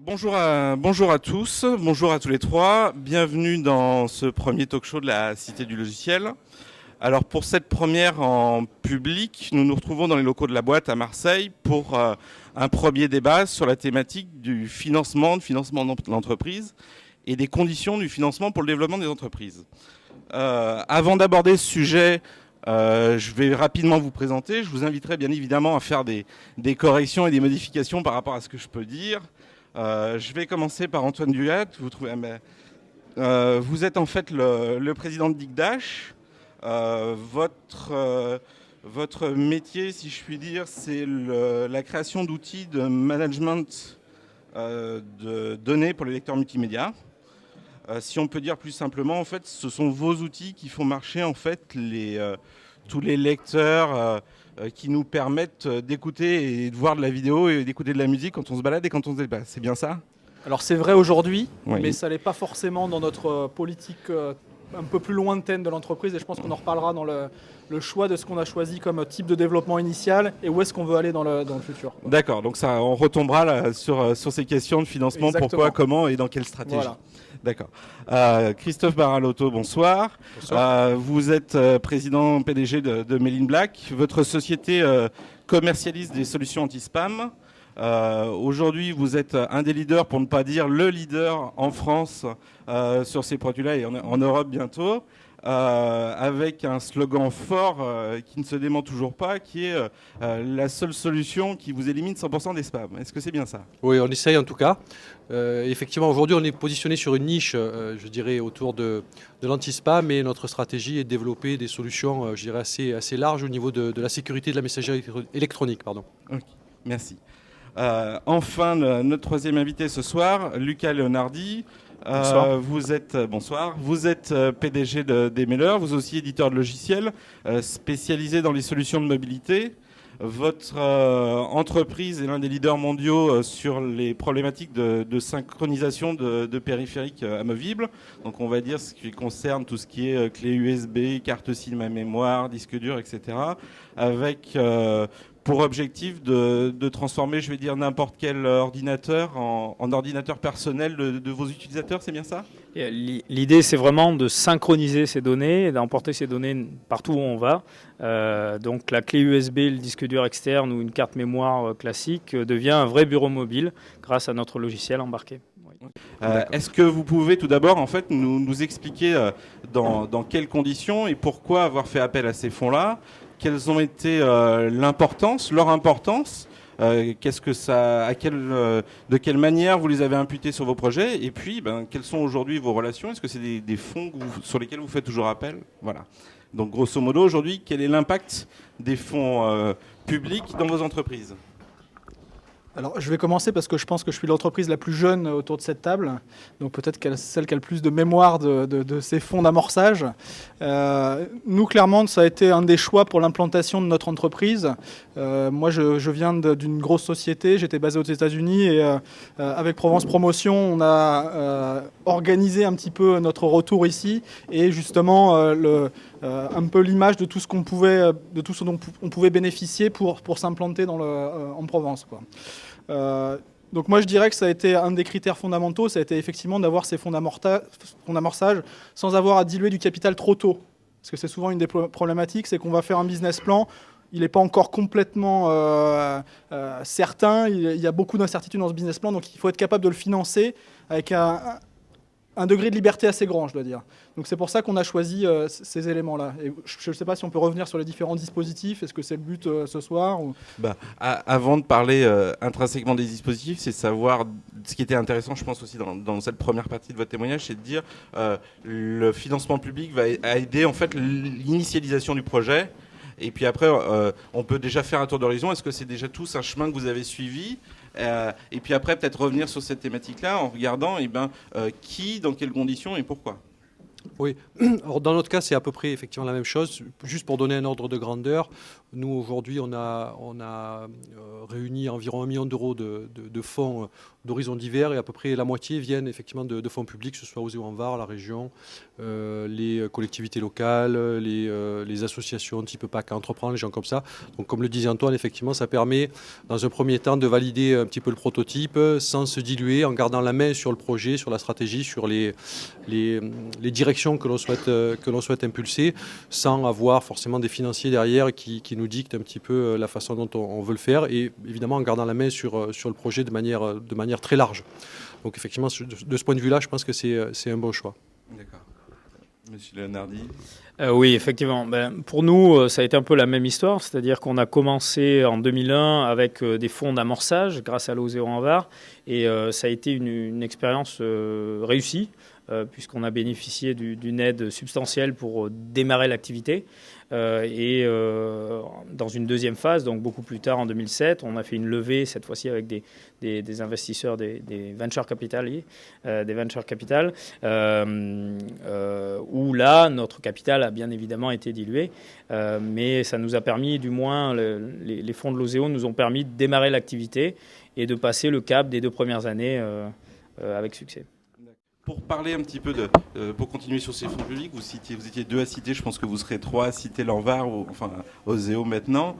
Bonjour à tous, bonjour à tous les trois. Bienvenue dans ce premier talk show de la Cité du Logiciel. Alors pour cette première en public, nous nous retrouvons dans les locaux de la boîte à Marseille pour un premier débat sur la thématique du financement de l'entreprise et des conditions du financement pour le développement des entreprises. Avant d'aborder ce sujet, je vais rapidement vous présenter. Je vous inviterai bien évidemment à faire des corrections et des modifications par rapport à ce que je peux dire. Je vais commencer par Antoine Duhat. Vous êtes en fait le président de DigDash. Votre métier, si je puis dire, c'est la création d'outils de management de données pour les lecteurs multimédia. Si on peut dire plus simplement, en fait, ce sont vos outils qui font marcher en fait tous les lecteurs qui nous permettent d'écouter et de voir de la vidéo et d'écouter de la musique quand on se balade et quand on se déplace. C'est bien ça ? Alors c'est vrai aujourd'hui, Oui. mais ça n'est pas forcément dans notre politique un peu plus lointaine de l'entreprise, et je pense qu'on en reparlera dans le choix de ce qu'on a choisi comme type de développement initial et où est-ce qu'on veut aller dans le futur. D'accord, donc ça, on retombera là, sur ces questions de financement. Exactement. Pourquoi, comment et dans quelle stratégie. Voilà. D'accord. Christophe Baralotto, bonsoir. Bonsoir. Vous êtes président PDG de Men in Black. Votre société commercialise des solutions anti-spam. Aujourd'hui, vous êtes un des leaders, pour ne pas dire le leader en France sur ces produits-là et en Europe bientôt, avec un slogan fort qui ne se dément toujours pas, qui est la seule solution qui vous élimine 100% des spams. Est-ce que c'est bien ça ? Oui, on essaye en tout cas. Effectivement, aujourd'hui, on est positionné sur une niche, je dirais, autour de l'anti-spam, et notre stratégie est de développer des solutions, je dirais, assez larges au niveau de la sécurité de la messagerie électronique. Pardon. Okay, merci. Enfin, notre troisième invité ce soir, Luca Leonardi. Bonsoir. Vous êtes PDG d'Emailer, vous aussi éditeur de logiciels, spécialisé dans les solutions de mobilité. Votre entreprise est l'un des leaders mondiaux sur les problématiques de synchronisation de périphériques amovibles. Donc on va dire ce qui concerne tout ce qui est clé USB, carte SIM à mémoire, disque dur, etc. Avec pour objectif de transformer, je vais dire, n'importe quel ordinateur en ordinateur personnel de vos utilisateurs, c'est bien ça ? L'idée, c'est vraiment de synchroniser ces données et d'emporter ces données partout où on va. Donc la clé USB, le disque dur externe ou une carte mémoire classique devient un vrai bureau mobile grâce à notre logiciel embarqué. Oui. Est-ce que vous pouvez tout d'abord en fait, nous expliquer dans quelles conditions et pourquoi avoir fait appel à ces fonds-là ? Quelles ont été leur importance, qu'est-ce que ça, de quelle manière vous les avez imputés sur vos projets, et puis quelles sont aujourd'hui vos relations ? Est-ce que c'est des fonds sur lesquels vous faites toujours appel ? Voilà. Donc grosso modo aujourd'hui, quel est l'impact des fonds publics dans vos entreprises ? Alors, je vais commencer parce que je pense que je suis l'entreprise la plus jeune autour de cette table, donc peut-être celle qui a le plus de mémoire de ces fonds d'amorçage. Nous, clairement, ça a été un des choix pour l'implantation de notre entreprise. Moi, je viens d'une grosse société, j'étais basé aux États-Unis et avec Provence Promotion, on a organisé un petit peu notre retour ici et justement un peu l'image de tout ce dont on pouvait bénéficier pour s'implanter en Provence, quoi. Donc moi je dirais que ça a été un des critères fondamentaux, ça a été effectivement d'avoir ces fonds d'amorçage sans avoir à diluer du capital trop tôt. Parce que c'est souvent une des problématiques, c'est qu'on va faire un business plan, il n'est pas encore complètement certain, il y a beaucoup d'incertitudes dans ce business plan, donc il faut être capable de le financer avec un degré de liberté assez grand, je dois dire. Donc c'est pour ça qu'on a choisi ces éléments-là. Et je ne sais pas si on peut revenir sur les différents dispositifs. Est-ce que c'est le but ce soir ou... Avant de parler intrinsèquement des dispositifs, c'est savoir, ce qui était intéressant, je pense aussi dans cette première partie de votre témoignage, c'est de dire le financement public va aider en fait l'initialisation du projet. Et puis après, on peut déjà faire un tour d'horizon. Est-ce que c'est déjà tous un chemin que vous avez suivi ? Et puis après, peut-être revenir sur cette thématique-là en regardant qui, dans quelles conditions et pourquoi. Oui, alors dans notre cas, c'est à peu près effectivement la même chose. Juste pour donner un ordre de grandeur, nous aujourd'hui, on a réuni environ 1 million d'euros de fonds d'horizons divers et à peu près la moitié viennent effectivement de fonds publics, que ce soit Oseo en Var, la région, les collectivités locales, les associations type PAC à entreprendre, les gens comme ça. Donc comme le disait Antoine, effectivement, ça permet dans un premier temps de valider un petit peu le prototype sans se diluer, en gardant la main sur le projet, sur la stratégie, sur les directions que l'on souhaite impulser, sans avoir forcément des financiers derrière qui nous dictent un petit peu la façon dont on veut le faire, et évidemment en gardant la main sur le projet de manière très large. Donc effectivement, de ce point de vue-là, je pense que c'est un bon choix. D'accord. Monsieur Leonardi. Oui, effectivement. Pour nous, ça a été un peu la même histoire, c'est-à-dire qu'on a commencé en 2001 avec des fonds d'amorçage grâce à l'Oseo en Var, et ça a été une expérience réussie, puisqu'on a bénéficié d'une aide substantielle pour démarrer l'activité. Et dans une deuxième phase, donc beaucoup plus tard en 2007, on a fait une levée, cette fois-ci avec des investisseurs, des venture capitaliers, où là, notre capital a bien évidemment été dilué, mais ça nous a permis, du moins, les fonds de l'Oseo nous ont permis de démarrer l'activité et de passer le cap des 2 premières années avec succès. Pour parler un petit peu pour continuer sur ces fonds publics, vous étiez 2 à citer, je pense que vous serez 3 à citer l'Envar, enfin Oseo maintenant.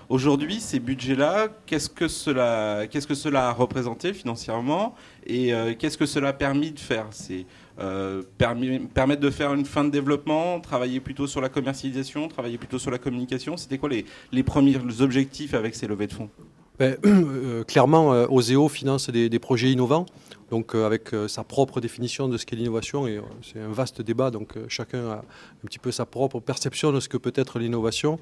Aujourd'hui, ces budgets-là, qu'est-ce que cela a représenté financièrement et qu'est-ce que cela a permis de faire? C'est permettre de faire une fin de développement, travailler plutôt sur la commercialisation, travailler plutôt sur la communication. C'était quoi les premiers objectifs avec ces levées de fonds? Clairement, Oseo finance des projets innovants, donc avec sa propre définition de ce qu'est l'innovation, et c'est un vaste débat, donc chacun a un petit peu sa propre perception de ce que peut être l'innovation.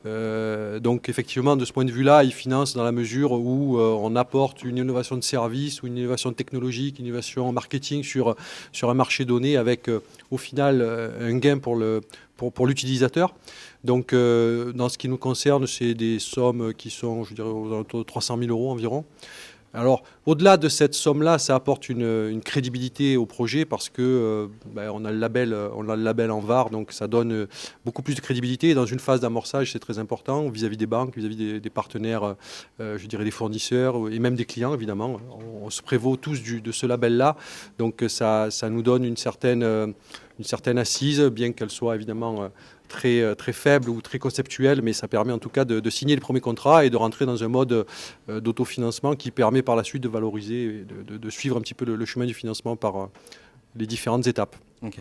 Donc effectivement, de ce point de vue-là, il finance dans la mesure où on apporte une innovation de service ou une innovation technologique, une innovation marketing sur un marché donné, avec au final un gain pour l'utilisateur. Donc, dans ce qui nous concerne, c'est des sommes qui sont, je dirais, aux alentours de 300 000 euros environ. Alors, au-delà de cette somme-là, ça apporte une crédibilité au projet parce que on a le label en Var, donc ça donne beaucoup plus de crédibilité. Et dans une phase d'amorçage, c'est très important vis-à-vis des banques, vis-à-vis des partenaires, je dirais des fournisseurs et même des clients, évidemment. On se prévaut tous de ce label-là, donc ça nous donne une certaine assise, bien qu'elle soit évidemment très, très faible ou très conceptuelle, mais ça permet en tout cas de signer le premier contrat et de rentrer dans un mode d'autofinancement qui permet par la suite de valoriser et de suivre un petit peu le chemin du financement par les différentes étapes. Ok.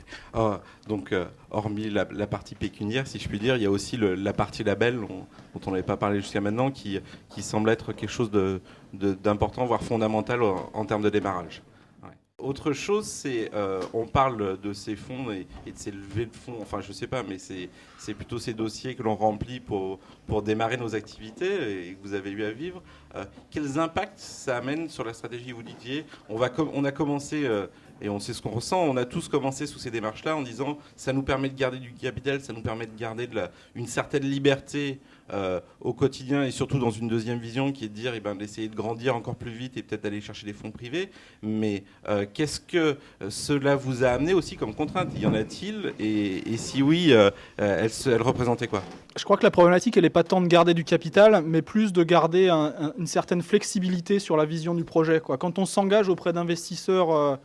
Donc, hormis la partie pécuniaire, si je puis dire, il y a aussi la partie label dont on n'avait pas parlé jusqu'à maintenant, qui semble être quelque chose d'important, voire fondamental en termes de démarrage. Autre chose, c'est on parle de ces fonds et de ces levées de fonds, enfin je sais pas, mais c'est plutôt ces dossiers que l'on remplit pour démarrer nos activités et que vous avez eu à vivre. Quels impacts ça amène sur la stratégie? Vous disiez, on a commencé, et on sait ce qu'on ressent, on a tous commencé sous ces démarches-là en disant ça nous permet de garder du capital, ça nous permet de garder une certaine liberté au quotidien, et surtout dans une deuxième vision qui est de dire d'essayer de grandir encore plus vite et peut-être d'aller chercher des fonds privés. Mais qu'est-ce que cela vous a amené aussi comme contrainte? Y en a-t-il? Et si oui, elle représentait quoi? Je crois que la problématique, elle n'est pas tant de garder du capital, mais plus de garder une certaine flexibilité sur la vision du projet, quoi. Quand on s'engage auprès d'investisseurs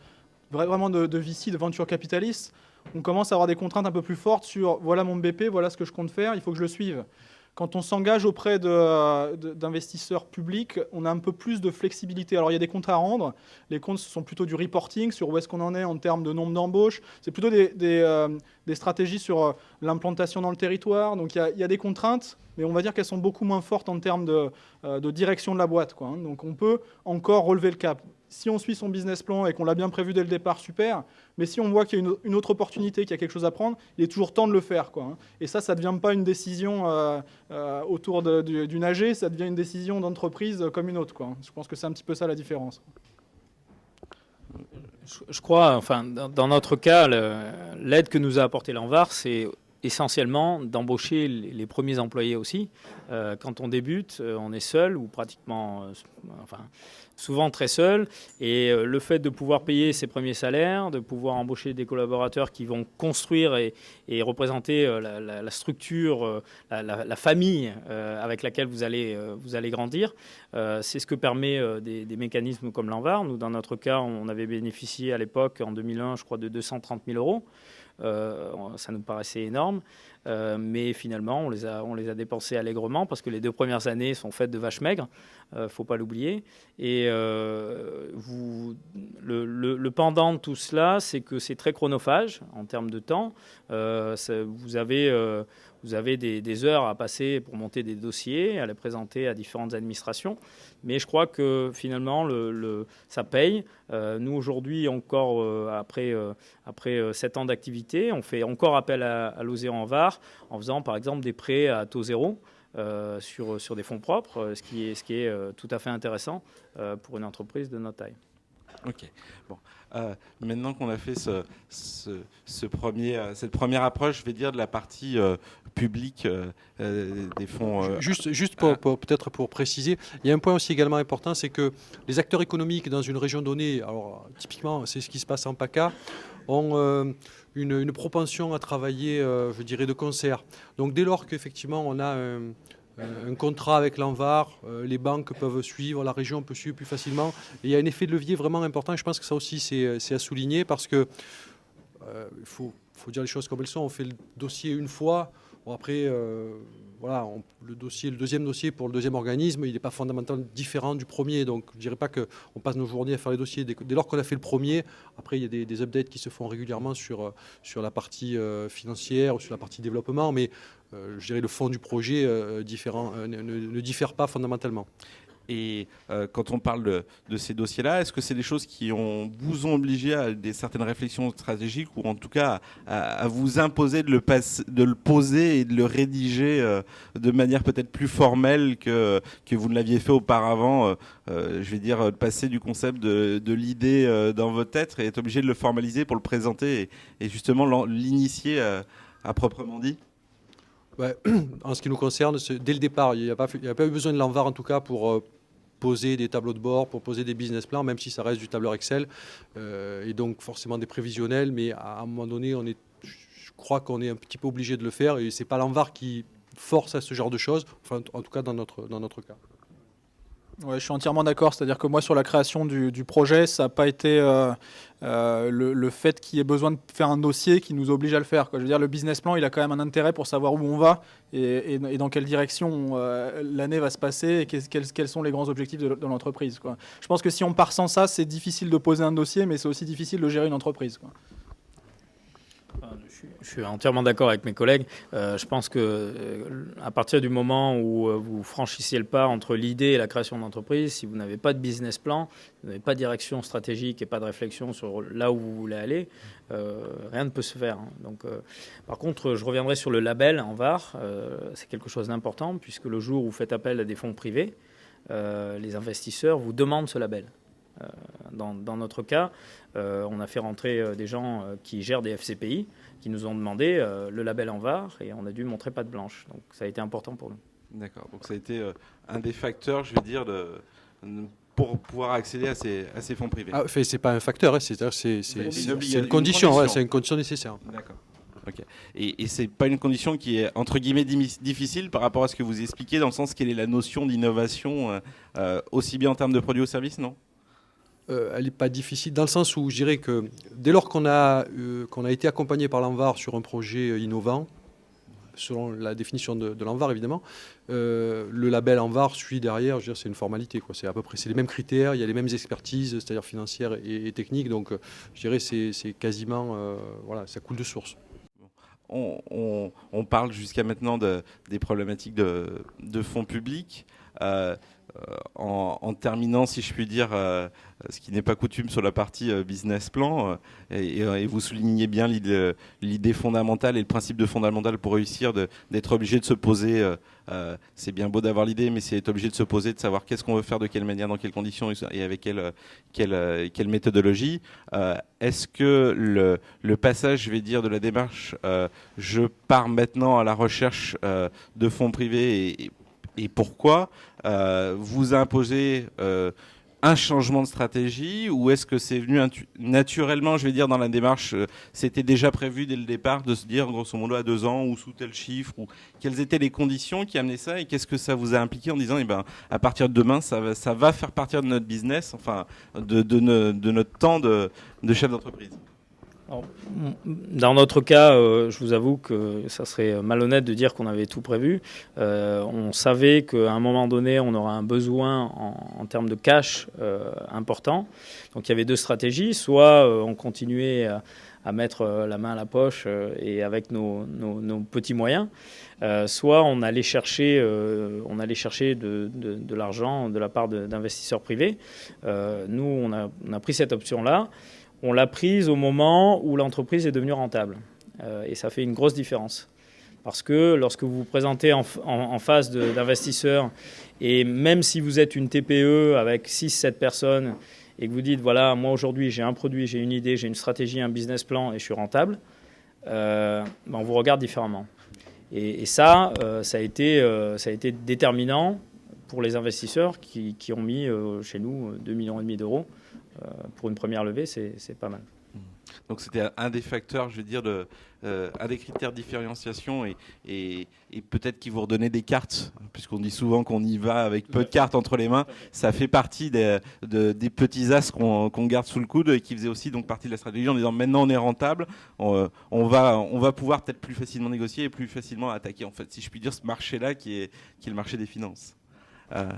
vraiment de VC, de venture capitalistes, on commence à avoir des contraintes un peu plus fortes sur voilà mon BP, voilà ce que je compte faire, il faut que je le suive. Quand on s'engage auprès d'investisseurs publics, on a un peu plus de flexibilité. Alors, il y a des comptes à rendre. Les comptes, ce sont plutôt du reporting sur où est-ce qu'on en est en termes de nombre d'embauches. C'est plutôt des stratégies sur l'implantation dans le territoire. Donc, il y a des contraintes, mais on va dire qu'elles sont beaucoup moins fortes en termes de direction de la boîte, quoi. Donc, on peut encore relever le cap. Si on suit son business plan et qu'on l'a bien prévu dès le départ, super. Mais si on voit qu'il y a une autre opportunité, qu'il y a quelque chose à prendre, il est toujours temps de le faire, quoi. Et ça ne devient pas une décision autour d'une AG, ça devient une décision d'entreprise comme une autre, quoi. Je pense que c'est un petit peu ça la différence. Je crois, enfin, dans notre cas, l'aide que nous a apportée l'Envar, c'est essentiellement d'embaucher les premiers employés aussi. Quand on débute, on est seul ou pratiquement, souvent très seul. Et le fait de pouvoir payer ses premiers salaires, de pouvoir embaucher des collaborateurs qui vont construire et représenter la structure, la famille avec laquelle vous allez grandir, c'est ce que permet des mécanismes comme l'ANVAR. Nous, dans notre cas, on avait bénéficié à l'époque, en 2001, je crois, de 230 000 euros. Ça nous paraissait énorme, mais finalement on les a dépensés allègrement parce que les 2 premières années sont faites de vaches maigres, faut pas l'oublier. Et le pendant de tout cela, c'est que c'est très chronophage en termes de temps. Vous avez des heures à passer pour monter des dossiers, à les présenter à différentes administrations. Mais je crois que finalement, ça paye. Nous, aujourd'hui, encore après 7 ans d'activité, on fait encore appel à l'OSERE en Var en faisant, par exemple, des prêts à taux zéro sur des fonds propres, ce qui est tout à fait intéressant pour une entreprise de notre taille. Ok. Bon. Maintenant qu'on a fait cette première approche, je vais dire de la partie publique des fonds. Juste peut-être pour préciser, il y a un point aussi également important, c'est que les acteurs économiques dans une région donnée, alors typiquement c'est ce qui se passe en PACA, ont une propension à travailler, je dirais, de concert. Donc dès lors qu'effectivement on a un contrat avec l'ANVAR, les banques peuvent suivre, la région peut suivre plus facilement. Et il y a un effet de levier vraiment important. Et je pense que ça aussi, c'est à souligner parce que il faut dire les choses comme elles sont. On fait le dossier une fois. Bon, après, le deuxième dossier pour le deuxième organisme, il n'est pas fondamentalement différent du premier. Donc, je ne dirais pas qu'on passe nos journées à faire les dossiers. Dès lors qu'on a fait le premier, après, il y a des updates qui se font régulièrement sur la partie financière ou sur la partie développement. Mais je dirais le fond du projet ne diffère pas fondamentalement. Et quand on parle de ces dossiers-là, est-ce que c'est des choses qui vous ont obligé à certaines réflexions stratégiques ou en tout cas à vous imposer de le poser et de le rédiger de manière peut-être plus formelle que vous ne l'aviez fait auparavant, je vais dire, de passer du concept de l'idée dans votre tête et être obligé de le formaliser pour le présenter et justement l'initier à proprement dit? Ouais, en ce qui nous concerne, dès le départ, il n'y a pas eu besoin de l'ANVAR en tout cas pour poser des tableaux de bord, pour poser des business plans, même si ça reste du tableur Excel, et donc forcément des prévisionnels, mais à un moment donné, je crois qu'on est un petit peu obligé de le faire, et c'est pas l'ANVAR qui force à ce genre de choses, enfin en tout cas dans notre cas. Ouais, je suis entièrement d'accord. C'est-à-dire que moi, sur la création du projet, ça n'a pas été le fait qu'il y ait besoin de faire un dossier qui nous oblige à le faire, quoi. Je veux dire, le business plan, il a quand même un intérêt pour savoir où on va et dans quelle direction l'année va se passer et quels sont les grands objectifs de l'entreprise, quoi. Je pense que si on part sans ça, c'est difficile de poser un dossier, mais c'est aussi difficile de gérer une entreprise, quoi. Je suis entièrement d'accord avec mes collègues. Je pense que à partir du moment où vous franchissez le pas entre l'idée et la création d'entreprise, si vous n'avez pas de business plan, vous n'avez pas de direction stratégique et pas de réflexion sur là où vous voulez aller, rien ne peut se faire. Donc, par contre, je reviendrai sur le label en VAR. C'est quelque chose d'important puisque le jour où vous faites appel à des fonds privés, les investisseurs vous demandent ce label. Dans notre cas, on a fait rentrer des gens qui gèrent des FCPI, qui nous ont demandé le label en VAR et on a dû montrer patte blanche. Donc ça a été important pour nous. D'accord. Donc ça a été un des facteurs, je veux dire, pour pouvoir accéder à ces fonds privés. Ah, c'est pas un facteur, hein, c'est une condition. Ouais, c'est une condition nécessaire. D'accord. Okay. Et c'est pas une condition qui est entre guillemets difficile par rapport à ce que vous expliquez, dans le sens quelle est la notion d'innovation aussi bien en termes de produits ou services, non? Elle n'est pas difficile dans le sens où je dirais que dès lors qu'on a été accompagné par l'ANVAR sur un projet innovant, selon la définition de l'ANVAR évidemment, le label ANVAR suit derrière, je veux dire, c'est une formalité, quoi. C'est à peu près les mêmes critères, il y a les mêmes expertises, c'est-à-dire financières et techniques, donc je dirais c'est quasiment, ça coule de source. On parle jusqu'à maintenant des problématiques de fonds publics. en terminant, si je puis dire, ce qui n'est pas coutume sur la partie business plan, et vous soulignez bien l'idée fondamentale et le principe de fondamental pour réussir, d'être obligé de se poser, c'est bien beau d'avoir l'idée, mais c'est être obligé de se poser, de savoir qu'est-ce qu'on veut faire, de quelle manière, dans quelles conditions et avec quelle méthodologie. Est-ce que le passage, je vais dire, de la démarche, je pars maintenant à la recherche de fonds privés et pourquoi vous imposez un changement de stratégie, ou est-ce que c'est venu naturellement, je vais dire, dans la démarche, c'était déjà prévu dès le départ de se dire, grosso modo, à 2 ans ou sous tel chiffre, ou quelles étaient les conditions qui amenaient ça, et qu'est-ce que ça vous a impliqué en disant, à partir de demain, ça va faire partir de notre business, enfin, de notre temps de chef d'entreprise? Alors, dans notre cas, je vous avoue que ça serait malhonnête de dire qu'on avait tout prévu. On savait qu'à un moment donné, on aurait un besoin en termes de cash important. Donc il y avait 2 stratégies. Soit on continuait à mettre la main à la poche et avec nos petits moyens. Soit on allait chercher de l'argent de la part d'investisseurs privés. Nous, on a pris cette option-là. On l'a prise au moment où l'entreprise est devenue rentable. Et ça fait une grosse différence. Parce que lorsque vous vous présentez en face d'investisseurs, et même si vous êtes une TPE avec 6-7 personnes, et que vous dites, voilà, moi aujourd'hui j'ai un produit, j'ai une idée, j'ai une stratégie, un business plan et je suis rentable, on vous regarde différemment. Et ça a été déterminant pour les investisseurs qui ont mis chez nous 2,5 millions d'euros. Pour une première levée, c'est pas mal. Donc c'était un des facteurs, je veux dire, un des critères de différenciation et peut-être qu'ils vous redonnaient des cartes, puisqu'on dit souvent qu'on y va avec peu de cartes entre les mains. Ça fait partie des petits as qu'on garde sous le coude et qui faisait aussi donc partie de la stratégie en disant maintenant on est rentable, on va pouvoir peut-être plus facilement négocier et plus facilement attaquer, en fait, si je puis dire, ce marché-là qui est le marché des finances.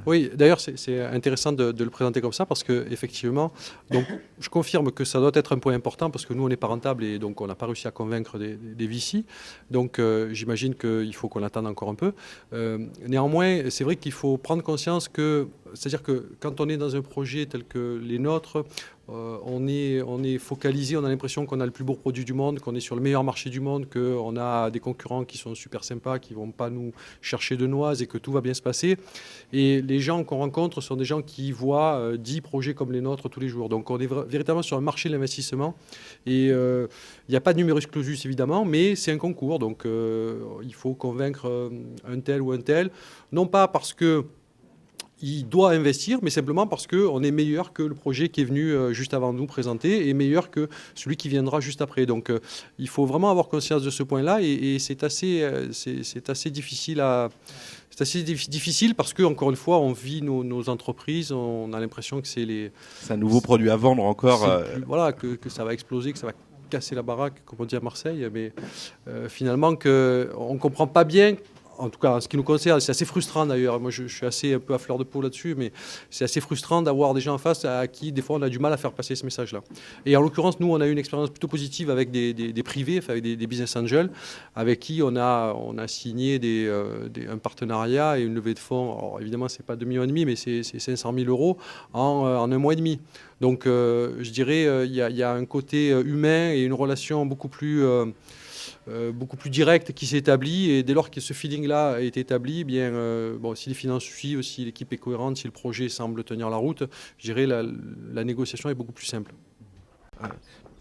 Oui, d'ailleurs, c'est intéressant de le présenter comme ça parce qu'effectivement, je confirme que ça doit être un point important parce que nous, on n'est pas rentable et donc on n'a pas réussi à convaincre des VC. Donc, j'imagine qu'il faut qu'on attende encore un peu. Néanmoins, c'est vrai qu'il faut prendre conscience c'est-à-dire que quand on est dans un projet tel que les nôtres, on est focalisé, on a l'impression qu'on a le plus beau produit du monde, qu'on est sur le meilleur marché du monde, qu'on a des concurrents qui sont super sympas, qui ne vont pas nous chercher de noises et que tout va bien se passer. Et les gens qu'on rencontre sont des gens qui voient 10 projets comme les nôtres tous les jours. Donc on est véritablement sur un marché de l'investissement. Et il n'y a pas de numerus clausus évidemment, mais c'est un concours. Donc il faut convaincre un tel ou un tel. Non pas parce que il doit investir, mais simplement parce qu'on est meilleur que le projet qui est venu juste avant nous présenter et meilleur que celui qui viendra juste après. Donc il faut vraiment avoir conscience de ce point-là et c'est assez difficile C'est assez difficile parce que, encore une fois, on vit nos entreprises, on a l'impression que c'est un nouveau produit à vendre encore. Voilà, que ça va exploser, que ça va casser la baraque, comme on dit à Marseille, mais finalement on ne comprend pas bien. En tout cas, en ce qui nous concerne, c'est assez frustrant d'ailleurs. Moi, je suis assez un peu à fleur de peau là-dessus, mais c'est assez frustrant d'avoir des gens en face à qui, des fois, on a du mal à faire passer ce message-là. Et en l'occurrence, nous, on a eu une expérience plutôt positive avec des privés, enfin, avec des business angels, avec qui on a signé un partenariat et une levée de fonds. Alors, évidemment, ce n'est pas 2,5 millions, mais c'est 500 000 euros en 1 mois et demi. Donc, je dirais, il y a un côté humain et une relation beaucoup plus direct qui s'établit et dès lors que ce feeling-là est établi, bien, si les finances suivent, si l'équipe est cohérente, si le projet semble tenir la route, je dirais la négociation est beaucoup plus simple.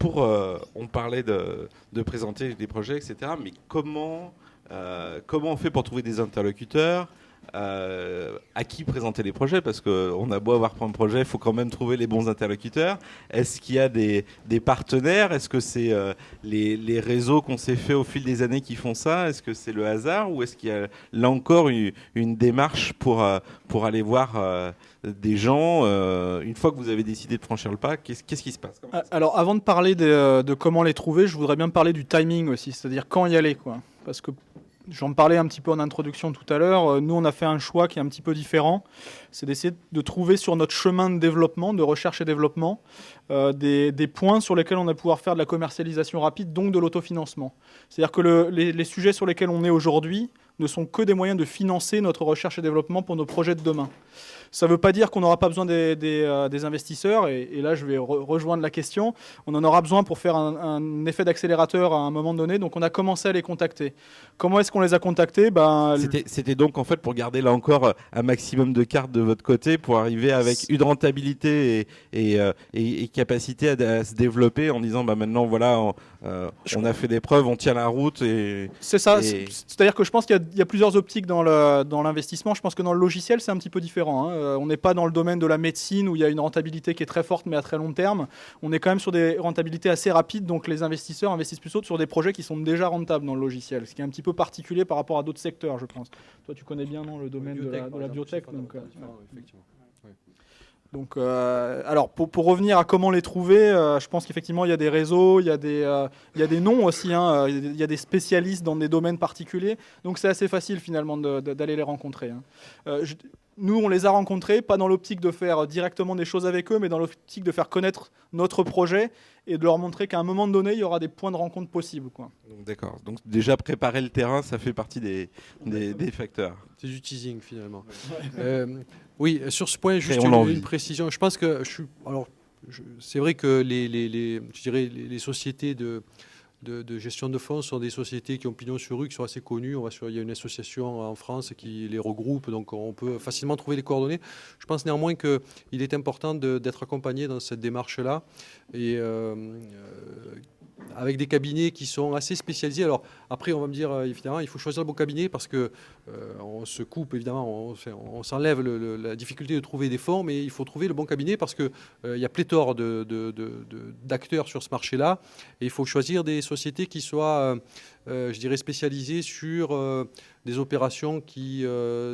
On parlait de présenter des projets, etc. Mais comment on fait pour trouver des interlocuteurs à qui présenter les projets, parce qu'on a beau avoir un projet, il faut quand même trouver les bons interlocuteurs. Est-ce qu'il y a des partenaires? Est-ce que c'est les réseaux qu'on s'est fait au fil des années qui font ça? Est-ce que c'est le hasard ou est-ce qu'il y a là encore une démarche pour aller voir des gens une fois que vous avez décidé de franchir le pas? Qu'est-ce qui se passe? Alors avant de parler de comment les trouver, je voudrais bien parler du timing aussi, c'est-à-dire quand y aller, quoi. Parce que j'en parlais un petit peu en introduction tout à l'heure. Nous, on a fait un choix qui est un petit peu différent. C'est d'essayer de trouver sur notre chemin de développement, de recherche et développement, des points sur lesquels on va pouvoir faire de la commercialisation rapide, donc de l'autofinancement. C'est-à-dire que les sujets sur lesquels on est aujourd'hui, ne sont que des moyens de financer notre recherche et développement pour nos projets de demain. Ça ne veut pas dire qu'on n'aura pas besoin des investisseurs, et là je vais rejoindre la question. On en aura besoin pour faire un effet d'accélérateur à un moment donné, donc on a commencé à les contacter. Comment est-ce qu'on les a contactés? C'était donc en fait pour garder là encore un maximum de cartes de votre côté, pour arriver avec une rentabilité et capacité à se développer en disant maintenant voilà, on a fait des preuves, on tient la route. C'est ça, c'est-à-dire que je pense qu'il y a plusieurs optiques dans l'investissement. Je pense que dans le logiciel c'est un petit peu différent, hein. On n'est pas dans le domaine de la médecine où il y a une rentabilité qui est très forte mais à très long terme. On est quand même sur des rentabilités assez rapides, donc les investisseurs investissent plutôt sur des projets qui sont déjà rentables dans le logiciel, ce qui est un petit peu particulier par rapport à d'autres secteurs, je pense. Toi tu connais bien le domaine de la biotech. Donc, alors pour revenir à comment les trouver, je pense qu'effectivement il y a des réseaux, il y a des noms aussi, hein, il y a des spécialistes dans des domaines particuliers, donc c'est assez facile finalement d'aller les rencontrer, hein. Nous, on les a rencontrés, pas dans l'optique de faire directement des choses avec eux, mais dans l'optique de faire connaître notre projet et de leur montrer qu'à un moment donné, il y aura des points de rencontre possibles, quoi. D'accord. Donc déjà préparer le terrain, ça fait partie des facteurs. C'est du teasing finalement. Oui, sur ce point, juste une précision. Je pense que c'est vrai que les sociétés de gestion de fonds sont des sociétés qui ont pignon sur rue, qui sont assez connues. Il y a une association en France qui les regroupe, donc on peut facilement trouver les coordonnées. Je pense néanmoins qu'il est important d'être accompagné dans cette démarche-là, et avec des cabinets qui sont assez spécialisés. Alors après, on va me dire, évidemment, il faut choisir le bon cabinet parce que on se coupe, évidemment, on s'enlève la difficulté de trouver des fonds, mais il faut trouver le bon cabinet parce qu'il y a pléthore d'acteurs sur ce marché-là, et il faut choisir des sociétés qui soient, je dirais, spécialisées sur des opérations qui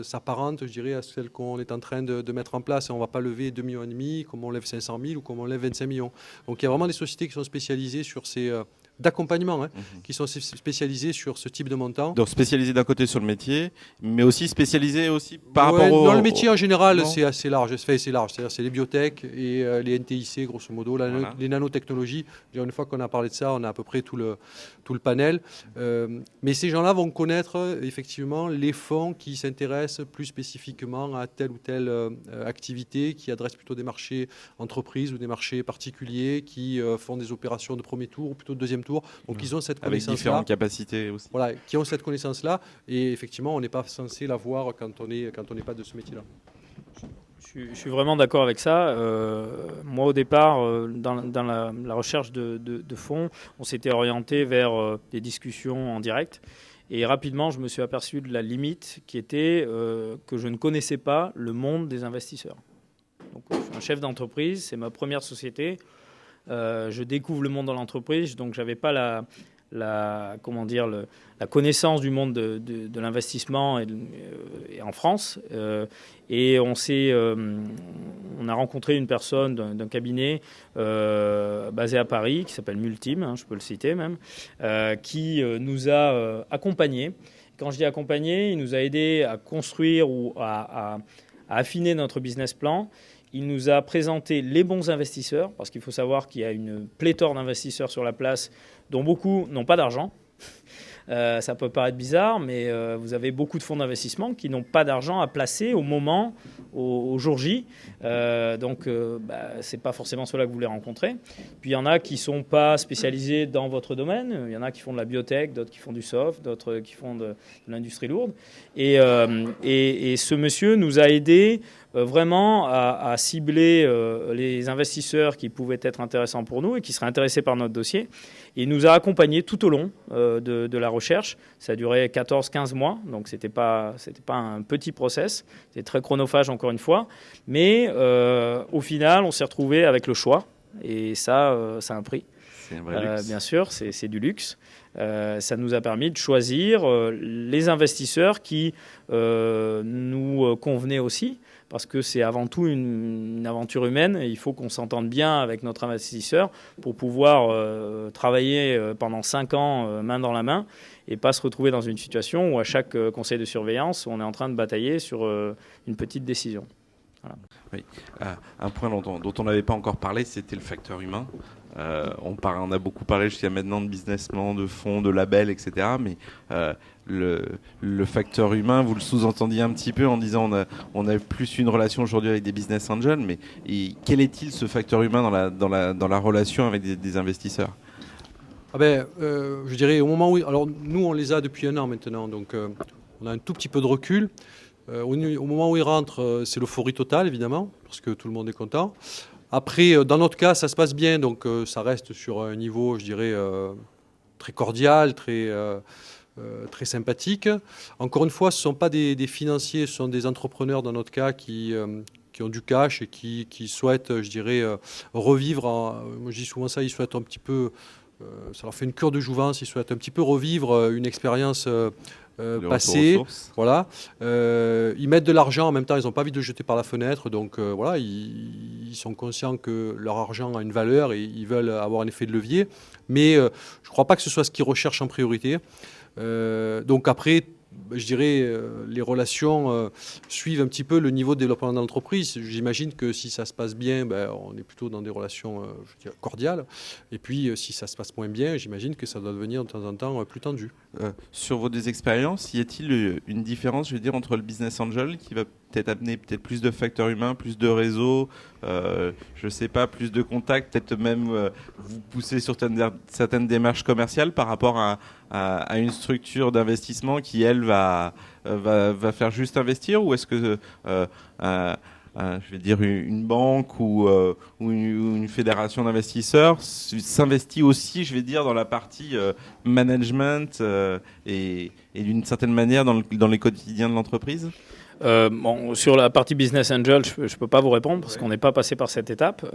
s'apparentent, je dirais, à celles qu'on est en train de mettre en place. On ne va pas lever 2,5 millions comme on lève 500 000 ou comme on lève 25 millions. Donc il y a vraiment des sociétés qui sont spécialisées sur ces d'accompagnement, hein, qui sont spécialisés sur ce type de montant. Donc spécialisés d'un côté sur le métier, mais aussi spécialisés aussi par rapport au... Dans le métier en général, c'est assez large. C'est-à-dire c'est les biotech et les NTIC, grosso modo, les nanotechnologies. Une fois qu'on a parlé de ça, on a à peu près tout le panel. Mais ces gens-là vont connaître effectivement les fonds qui s'intéressent plus spécifiquement à telle ou telle activité, qui adressent plutôt des marchés entreprises ou des marchés particuliers, qui font des opérations de premier tour ou plutôt de deuxième tour. Donc ils ont cette connaissance-là. Avec différentes capacités aussi. Voilà, qui ont cette connaissance-là. Et effectivement, on n'est pas censé l'avoir quand on n'est pas de ce métier-là. Je suis vraiment d'accord avec ça. Moi, au départ, dans la recherche de fonds, on s'était orienté vers des discussions en direct. Et rapidement, je me suis aperçu de la limite qui était que je ne connaissais pas le monde des investisseurs. Donc, je suis un chef d'entreprise, c'est ma première société. Je découvre le monde de l'entreprise, donc je n'avais pas la connaissance du monde de l'investissement et en France. Et on a rencontré une personne d'un cabinet basé à Paris qui s'appelle Multim, hein, je peux le citer même, qui nous a accompagnés. Quand je dis accompagnés, il nous a aidés à construire ou à affiner notre business plan. Il nous a présenté les bons investisseurs, parce qu'il faut savoir qu'il y a une pléthore d'investisseurs sur la place, dont beaucoup n'ont pas d'argent. Ça peut paraître bizarre, mais vous avez beaucoup de fonds d'investissement qui n'ont pas d'argent à placer au jour J. Donc, ce n'est pas forcément ceux-là que vous voulez rencontrer. Puis, il y en a qui ne sont pas spécialisés dans votre domaine. Il y en a qui font de la biotech, d'autres qui font du soft, d'autres qui font de l'industrie lourde. Et ce monsieur nous a aidés vraiment à cibler les investisseurs qui pouvaient être intéressants pour nous et qui seraient intéressés par notre dossier. Il nous a accompagnés tout au long de la recherche. Ça a duré 14-15 mois, donc c'était pas un petit process. C'était très chronophage, encore une fois. Mais au final, on s'est retrouvé avec le choix. Et ça a un prix. C'est un vrai luxe. Bien sûr, c'est du luxe. Ça nous a permis de choisir les investisseurs qui nous convenaient aussi, parce que c'est avant tout une aventure humaine et il faut qu'on s'entende bien avec notre investisseur pour pouvoir travailler pendant 5 ans main dans la main et pas se retrouver dans une situation où à chaque conseil de surveillance, on est en train de batailler sur une petite décision. Voilà. Oui. Un point dont on n'avait pas encore parlé, c'était le facteur humain. On a beaucoup parlé jusqu'à maintenant de business plan, de fonds, de labels, etc. Mais le facteur humain, vous le sous-entendiez un petit peu en disant on a plus une relation aujourd'hui avec des business angels, mais quel est-il ce facteur humain dans la relation avec des investisseurs ? Je dirais au moment où... Alors nous, on les a depuis 1 an maintenant, donc on a un tout petit peu de recul. Au moment où ils rentrent, c'est l'euphorie totale, évidemment, parce que tout le monde est content. Après, dans notre cas, ça se passe bien, donc ça reste sur un niveau, je dirais, très cordial, très sympathique. Encore une fois, ce ne sont pas des financiers, ce sont des entrepreneurs, dans notre cas, qui ont du cash et qui souhaitent, je dirais, revivre. Moi, je dis souvent ça, ils souhaitent un petit peu... ça leur fait une cure de jouvence, ils souhaitent un petit peu revivre une expérience passée. Voilà. Ils mettent de l'argent, en même temps, ils n'ont pas envie de le jeter par la fenêtre. Donc voilà, ils sont conscients que leur argent a une valeur et ils veulent avoir un effet de levier. Mais je ne crois pas que ce soit ce qu'ils recherchent en priorité. Donc après, je dirais, les relations suivent un petit peu le niveau de développement de l'entreprise. J'imagine que si ça se passe bien, on est plutôt dans des relations cordiales. Et puis, si ça se passe moins bien, j'imagine que ça doit devenir de temps en temps plus tendu. Sur vos expériences, y a-t-il une différence, je veux dire, entre le business angel qui va peut-être amener plus de facteurs humains, plus de réseaux, je sais pas, plus de contacts, peut-être même vous pousser sur certaines démarches commerciales par rapport à une structure d'investissement qui, elle, va faire juste investir, ou est-ce que je vais dire une banque ou une fédération d'investisseurs s'investit aussi, je vais dire, dans la partie management et d'une certaine manière dans les quotidiens de l'entreprise ? Sur la partie business angel, je ne peux pas vous répondre parce qu'on n'est pas passé par cette étape.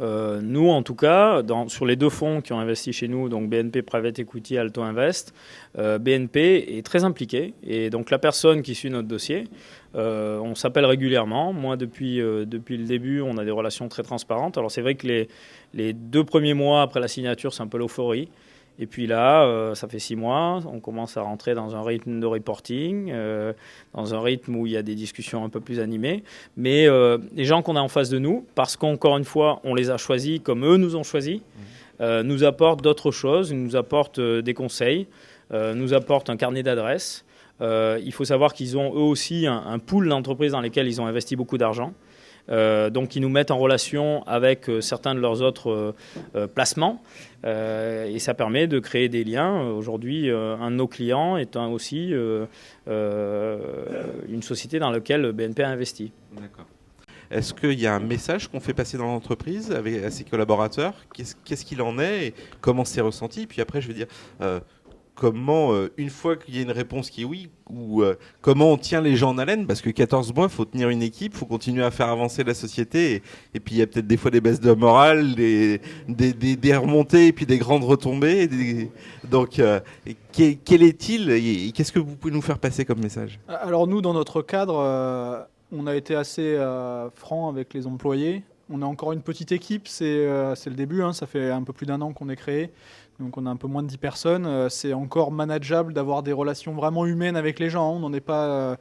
Nous, en tout cas, sur les 2 fonds qui ont investi chez nous, donc BNP Private Equity, Alto Invest, BNP est très impliqué. Et donc la personne qui suit notre dossier, on s'appelle régulièrement. Moi, depuis le début, on a des relations très transparentes. Alors c'est vrai que les 2 premiers mois après la signature, c'est un peu l'euphorie. Et puis là, ça fait 6 mois, on commence à rentrer dans un rythme de reporting, dans un rythme où il y a des discussions un peu plus animées. Mais les gens qu'on a en face de nous, parce qu'encore une fois, on les a choisis comme eux nous ont choisis, nous apportent d'autres choses, nous apportent des conseils, nous apportent un carnet d'adresses. Il faut savoir qu'ils ont eux aussi un pool d'entreprises dans lesquelles ils ont investi beaucoup d'argent. Donc ils nous mettent en relation avec certains de leurs autres placements et ça permet de créer des liens. Aujourd'hui, un de nos clients est aussi une société dans laquelle BNP a investi. D'accord. Est-ce qu'il y a un message qu'on fait passer dans l'entreprise à ses collaborateurs ? Qu'est-ce qu'il en est et comment c'est ressenti ? Puis après, je veux dire... comment, une fois qu'il y a une réponse qui est oui, ou comment on tient les gens en haleine, parce que 14 mois, il faut tenir une équipe, il faut continuer à faire avancer la société, et puis il y a peut-être des fois des baisses de morale, des remontées, et puis des grandes retombées. Donc, quel est-il, et qu'est-ce que vous pouvez nous faire passer comme message ? Alors nous, dans notre cadre, on a été assez franc avec les employés. On a encore une petite équipe, c'est le début, ça fait un peu plus d'1 an qu'on est créé. Donc on a un peu moins de 10 personnes. C'est encore manageable d'avoir des relations vraiment humaines avec les gens. On n'en est pas.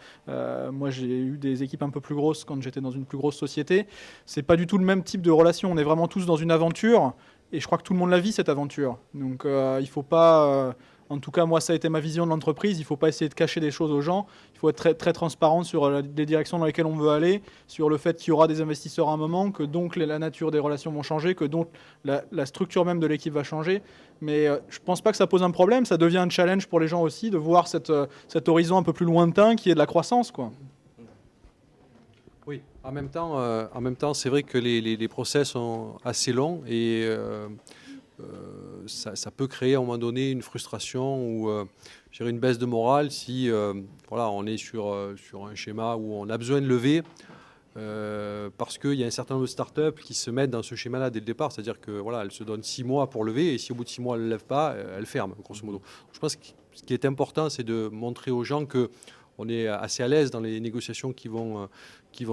Moi, j'ai eu des équipes un peu plus grosses quand j'étais dans une plus grosse société. C'est pas du tout le même type de relation. On est vraiment tous dans une aventure, et je crois que tout le monde la vit, cette aventure. Donc il faut pas. En tout cas, moi, ça a été ma vision de l'entreprise. Il ne faut pas essayer de cacher des choses aux gens. Il faut être très, très transparent sur les directions dans lesquelles on veut aller, sur le fait qu'il y aura des investisseurs à un moment, que donc la nature des relations vont changer, que donc la structure même de l'équipe va changer. Mais je ne pense pas que ça pose un problème. Ça devient un challenge pour les gens aussi de voir cet horizon un peu plus lointain qui est de la croissance, quoi. Oui, en même temps, c'est vrai que les process sont assez longs et... ça peut créer à un moment donné une frustration ou une baisse de morale si on est sur un schéma où on a besoin de lever parce qu'il y a un certain nombre de startups qui se mettent dans ce schéma-là dès le départ, c'est-à-dire que elles se donnent 6 mois pour lever et si au bout de 6 mois elles ne lèvent pas, elles ferment, grosso modo. Je pense que ce qui est important, c'est de montrer aux gens que on est assez à l'aise dans les négociations qui vont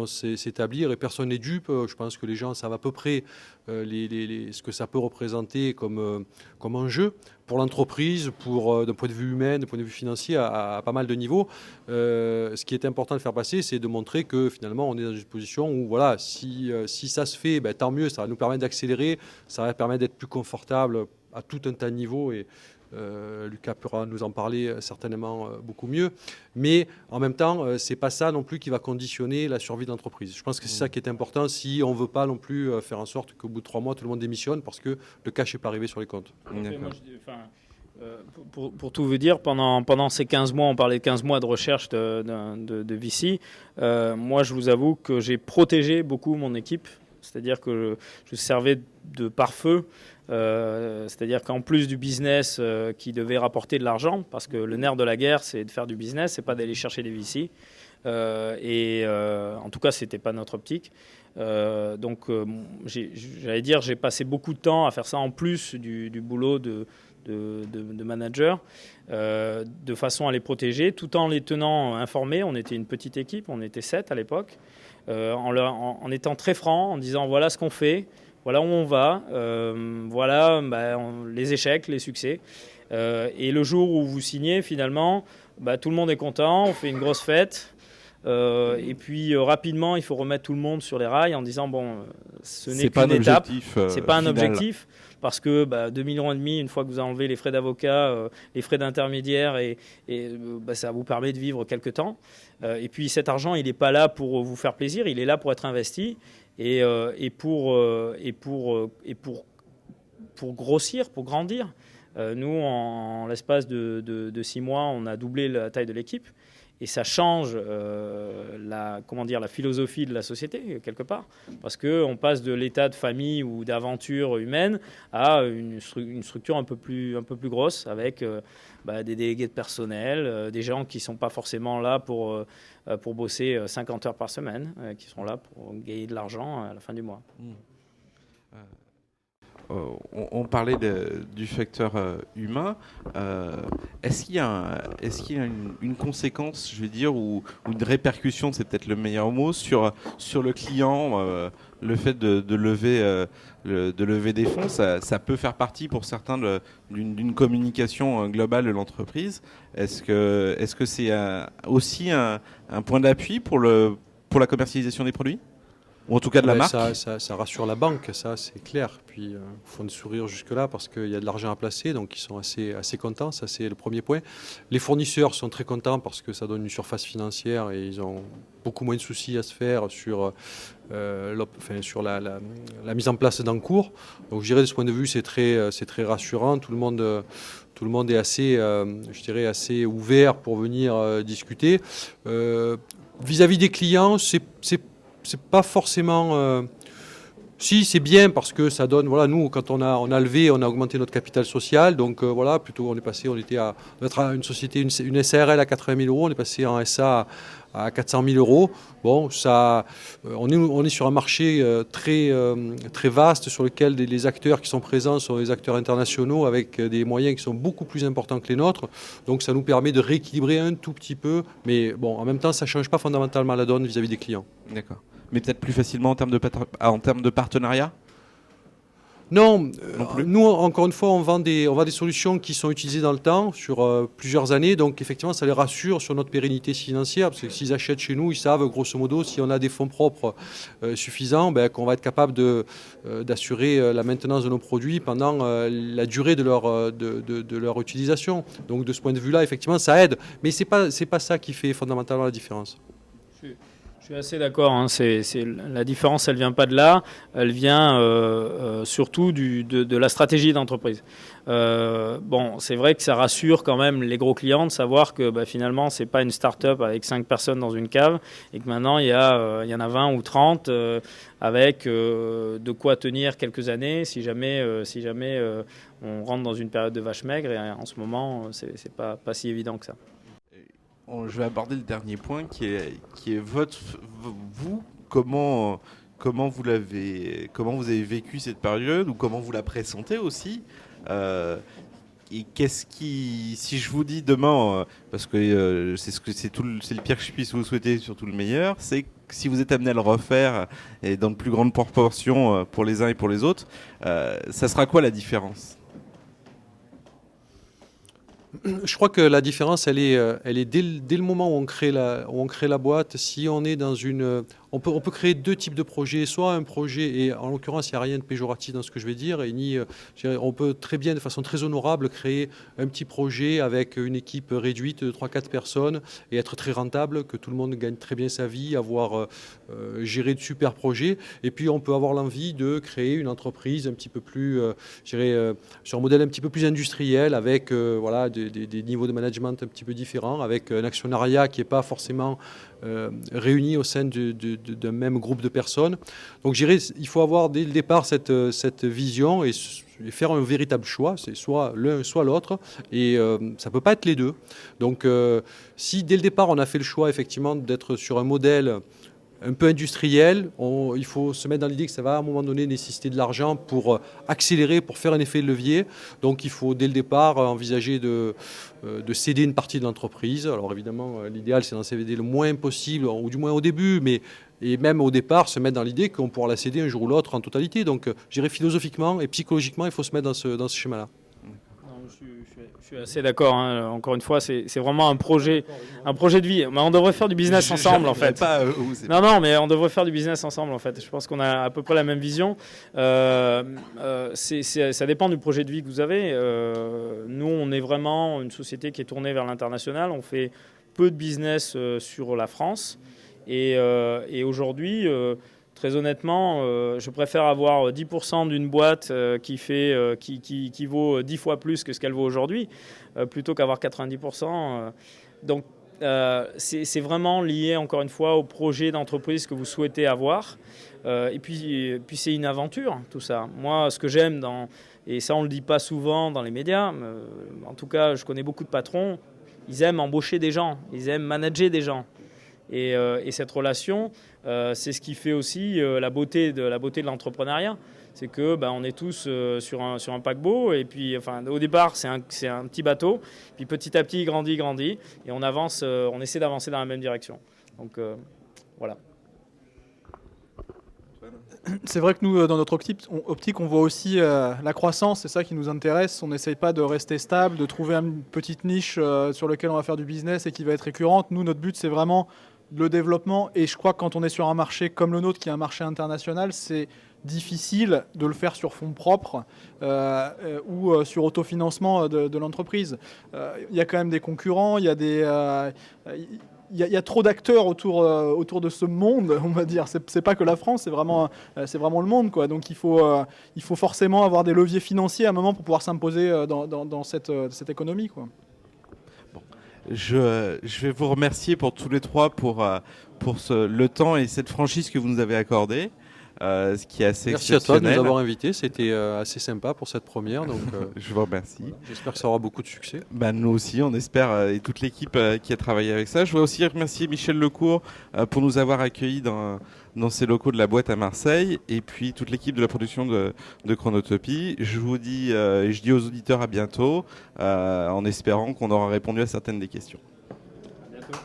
s'établir et personne n'est dupe. Je pense que les gens savent à peu près ce que ça peut représenter comme enjeu pour l'entreprise, d'un point de vue humain, d'un point de vue financier, à pas mal de niveaux. Ce qui est important de faire passer, c'est de montrer que finalement on est dans une position où voilà, si ça se fait, tant mieux, ça va nous permettre d'accélérer, ça va permettre d'être plus confortable à tout un tas de niveaux et Lucas pourra nous en parler certainement beaucoup mieux. Mais en même temps, c'est pas ça non plus qui va conditionner la survie de l'entreprise. Je pense que c'est ça qui est important si on ne veut pas non plus faire en sorte qu'au bout de 3 mois, tout le monde démissionne parce que le cash n'est pas arrivé sur les comptes. Pour tout vous dire, pendant ces 15 mois, on parlait de 15 mois de recherche de VC, moi je vous avoue que j'ai protégé beaucoup mon équipe, c'est-à-dire que je servais de pare-feu. C'est-à-dire qu'en plus du business qui devait rapporter de l'argent, parce que le nerf de la guerre, c'est de faire du business, c'est pas d'aller chercher des VC. En tout cas, c'était pas notre optique. J'allais dire, j'ai passé beaucoup de temps à faire ça en plus du boulot de manager, de façon à les protéger, tout en les tenant informés. On était une petite équipe, on était 7 à l'époque, en étant très franc, en disant voilà ce qu'on fait. Voilà où on va, voilà les échecs, les succès. Et le jour où vous signez, finalement, tout le monde est content, on fait une grosse fête. Et puis rapidement, il faut remettre tout le monde sur les rails en disant ce n'est qu'une étape, c'est pas un objectif. Parce que 2,5 millions, une fois que vous enlevez les frais d'avocat, les frais d'intermédiaire, et ça vous permet de vivre quelque temps. Et puis cet argent, il n'est pas là pour vous faire plaisir, il est là pour être investi. Et pour grossir, pour grandir. Nous, en l'espace de 6 mois, on a doublé la taille de l'équipe et ça change la philosophie de la société, quelque part, parce qu'on passe de l'état de famille ou d'aventure humaine à une structure un peu plus grosse avec des délégués de personnel, des gens qui ne sont pas forcément là pour bosser 50 heures par semaine, qui sont là pour gagner de l'argent à la fin du mois. On parlait du facteur humain. Est-ce qu'il y a une conséquence, je vais dire, ou une répercussion, c'est peut-être le meilleur mot, sur le client, le fait de lever des fonds, ça peut faire partie pour certains d'une communication globale de l'entreprise. Est-ce que c'est aussi un point d'appui pour la commercialisation des produits ? Ou en tout cas de la marque. Ça rassure la banque, ça c'est clair. Puis il faut un sourire jusque-là parce qu'il y a de l'argent à placer, donc ils sont assez contents, ça c'est le premier point. Les fournisseurs sont très contents parce que ça donne une surface financière et ils ont beaucoup moins de soucis à se faire sur la mise en place d'encours. Donc je dirais de ce point de vue c'est très rassurant. Tout le monde est assez ouvert pour venir discuter. Vis-à-vis des clients, c'est pas forcément... Si, c'est bien parce que ça donne... Voilà, nous, quand on a levé, on a augmenté notre capital social. Donc plutôt, on était à une société, une SARL à 80 000 euros. On est passé en SA à 400 000 euros. Bon, on est sur un marché très vaste sur lequel les acteurs qui sont présents sont des acteurs internationaux avec des moyens qui sont beaucoup plus importants que les nôtres. Donc ça nous permet de rééquilibrer un tout petit peu. Mais bon, en même temps, ça ne change pas fondamentalement la donne vis-à-vis des clients. D'accord. Mais peut-être plus facilement en termes de partenariat ? Non, nous, encore une fois, on vend des solutions qui sont utilisées dans le temps, sur plusieurs années. Donc, effectivement, ça les rassure sur notre pérennité financière. Parce que s'ils achètent chez nous, ils savent, grosso modo, si on a des fonds propres suffisants, qu'on va être capable d'assurer la maintenance de nos produits pendant la durée de leur utilisation. Donc, de ce point de vue-là, effectivement, ça aide. Mais c'est pas ça qui fait fondamentalement la différence. Je suis assez d'accord. La différence, elle vient pas de là. Elle vient surtout de la stratégie d'entreprise. C'est vrai que ça rassure quand même les gros clients de savoir que finalement, c'est pas une start-up avec 5 personnes dans une cave et que maintenant, il y en a 20 ou 30 avec de quoi tenir quelques années si jamais on rentre dans une période de vache maigre. Et en ce moment, c'est pas si évident que ça. Je vais aborder le dernier point qui est vous, comment vous avez vécu cette période ou comment vous la pressentez aussi. qu'est-ce qui, si je vous dis demain, parce que c'est le pire que je puisse vous souhaiter, surtout le meilleur, c'est que si vous êtes amené à le refaire et dans de plus grandes proportions pour les uns et pour les autres, ça sera quoi la différence ? Je crois que la différence, elle est dès le moment où on crée la boîte. Si on est dans on peut créer deux types de projets, soit un projet, et en l'occurrence, il n'y a rien de péjoratif dans ce que je vais dire, on peut très bien, de façon très honorable, créer un petit projet avec une équipe réduite de 3-4 personnes et être très rentable, que tout le monde gagne très bien sa vie, avoir géré de super projets. Et puis, on peut avoir l'envie de créer une entreprise un petit peu plus, sur un modèle un petit peu plus industriel, avec des niveaux de management un petit peu différents, avec un actionnariat qui n'est pas forcément réunis au sein d'un même groupe de personnes. Donc je dirais il faut avoir dès le départ cette vision et faire un véritable choix, c'est soit l'un, soit l'autre, et ça ne peut pas être les deux. Donc si dès le départ on a fait le choix effectivement d'être sur un modèle un peu industriel, il faut se mettre dans l'idée que ça va à un moment donné nécessiter de l'argent pour accélérer, pour faire un effet de levier. Donc il faut dès le départ envisager de céder une partie de l'entreprise. Alors évidemment, l'idéal c'est d'en céder le moins possible, ou du moins au début, et même au départ se mettre dans l'idée qu'on pourra la céder un jour ou l'autre en totalité. Donc je dirais philosophiquement et psychologiquement, il faut se mettre dans ce schéma-là. Je suis assez d'accord. Hein. Encore une fois, c'est vraiment un projet de vie. Mais on devrait faire du business ensemble, en fait. Non, mais on devrait faire du business ensemble, en fait. Je pense qu'on a à peu près la même vision. Ça dépend du projet de vie que vous avez. Nous, on est vraiment une société qui est tournée vers l'international. On fait peu de business sur la France. Et aujourd'hui... très honnêtement, je préfère avoir 10% d'une boîte qui vaut 10 fois plus que ce qu'elle vaut aujourd'hui, plutôt qu'avoir 90%. Donc, c'est vraiment lié, encore une fois, au projet d'entreprise que vous souhaitez avoir. Et puis c'est une aventure, tout ça. Moi, ce que j'aime, et ça, on ne le dit pas souvent dans les médias, en tout cas, je connais beaucoup de patrons, ils aiment embaucher des gens, ils aiment manager des gens. Et cette relation, c'est ce qui fait aussi la beauté de l'entrepreneuriat. C'est que on est tous sur un paquebot, et puis au départ c'est un petit bateau, puis petit à petit il grandit, et on avance, on essaie d'avancer dans la même direction. Donc voilà. C'est vrai que nous, dans notre optique, on voit aussi la croissance, c'est ça qui nous intéresse. On n'essaye pas de rester stable, de trouver une petite niche sur laquelle on va faire du business et qui va être récurrente. Nous, notre but, c'est vraiment le développement. Et je crois que quand on est sur un marché comme le nôtre, qui est un marché international, c'est difficile de le faire sur fonds propres ou sur autofinancement de l'entreprise. Il y a quand même des concurrents, il y a trop d'acteurs autour de ce monde, on va dire. C'est pas que la France, c'est vraiment le monde, quoi. Donc il faut forcément avoir des leviers financiers à un moment pour pouvoir s'imposer dans cette économie, quoi. Bon. Je vais vous remercier pour tous les trois pour le temps et cette franchise que vous nous avez accordée. Ce qui est assez Merci à toi de nous avoir invités, c'était assez sympa pour cette première. Donc, je vous remercie. Voilà, j'espère que ça aura beaucoup de succès. Nous aussi, on espère, et toute l'équipe qui a travaillé avec ça. Je voudrais aussi remercier Michel Lecourt pour nous avoir accueillis dans ces locaux de la boîte à Marseille, et puis toute l'équipe de la production de Chronotopie. Je vous dis, je dis aux auditeurs à bientôt, en espérant qu'on aura répondu à certaines des questions. À bientôt.